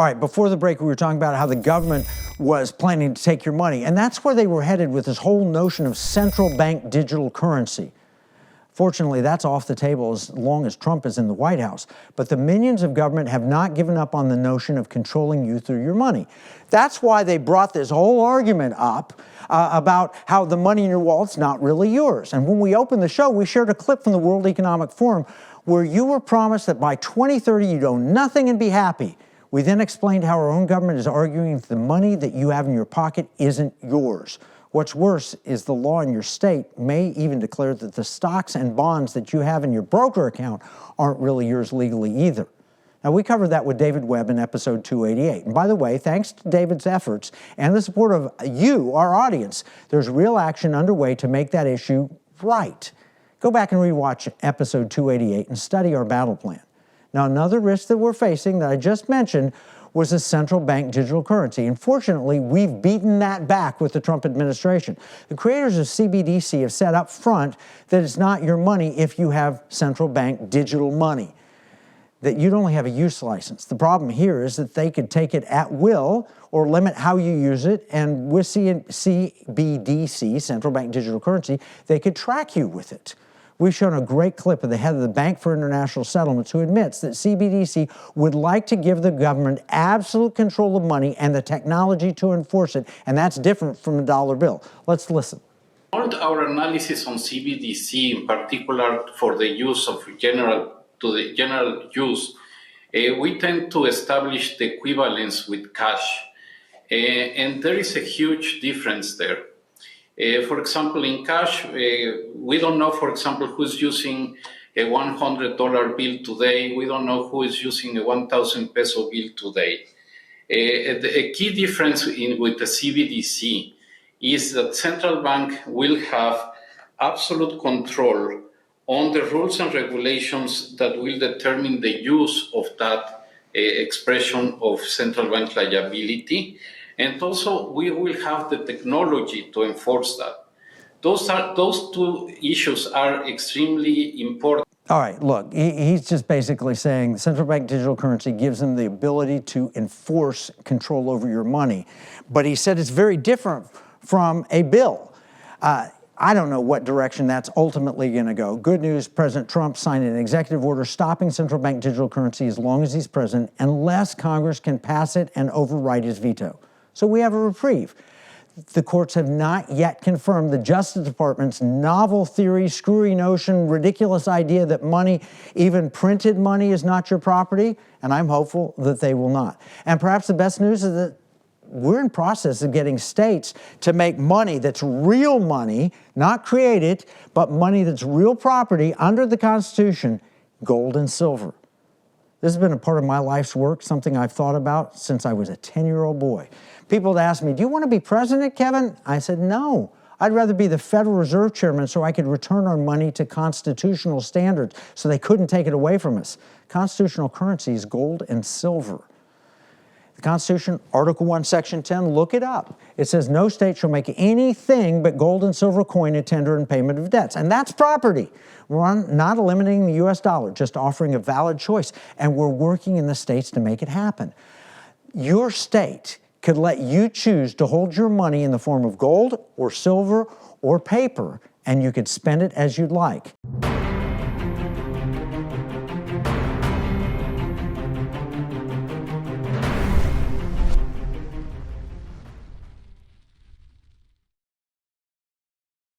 All right, before the break, we were talking about how the government was planning to take your money, and that's where they were headed with this whole notion of central bank digital currency. Fortunately, that's off the table as long as Trump is in the White House. But the minions of government have not given up on the notion of controlling you through your money. That's why they brought this whole argument up about how the money in your wallet's not really yours. And when we opened the show, we shared a clip from the World Economic Forum where you were promised that by 2030 you'd own nothing and be happy. We then explained how our own government is arguing that the money that you have in your pocket isn't yours. What's worse is the law in your state may even declare that the stocks and bonds that you have in your broker account aren't really yours legally either. Now, we covered that with David Webb in episode 288. And by the way, thanks to David's efforts and the support of you, our audience, there's real action underway to make that issue right. Go back and rewatch episode 288 and study our battle plan. Now, another risk that we're facing that I just mentioned was a central bank digital currency. And fortunately, we've beaten that back with the Trump administration. The creators of CBDC have said up front that it's not your money if you have central bank digital money, that you'd only have a use license. The problem here is that they could take it at will or limit how you use it. And with CBDC, central bank digital currency, they could track you with it. We've shown a great clip of the head of the Bank for International Settlements who admits that CBDC would like to give the government absolute control of money and the technology to enforce it, and that's different from a dollar bill. Let's listen. All our analysis on CBDC, in particular for the use of general use, we tend to establish the equivalence with cash, and there is a huge difference there. For example, in cash, we don't know, for example, who's using a $100 bill today. We don't know who is using a 1,000 peso bill today. A key difference with the CBDC is that central bank will have absolute control on the rules and regulations that will determine the use of that expression of central bank liability. And also, we will have the technology to enforce that. Those two issues are extremely important. All right, look, he's just basically saying central bank digital currency gives them the ability to enforce control over your money. But he said it's very different from a bill. I don't know what direction that's ultimately going to go. Good news, President Trump signed an executive order stopping central bank digital currency as long as he's president, unless Congress can pass it and override his veto. So we have a reprieve. The courts have not yet confirmed the Justice Department's novel theory, screwy notion, ridiculous idea that money, even printed money, is not your property, and I'm hopeful that they will not. And perhaps the best news is that we're in process of getting states to make money that's real money, not created, but money that's real property under the Constitution, gold and silver. This has been a part of my life's work, something I've thought about since I was a 10-year-old boy. People would ask me, do you want to be president, Kevin? I said, no. I'd rather be the Federal Reserve Chairman so I could return our money to constitutional standards so they couldn't take it away from us. Constitutional currency is gold and silver. The Constitution, Article 1, Section 10, look it up. It says no state shall make anything but gold and silver coin in tender and payment of debts. And that's property. We're not eliminating the U.S. dollar, just offering a valid choice. And we're working in the states to make it happen. Your state could let you choose to hold your money in the form of gold or silver or paper, and you could spend it as you'd like.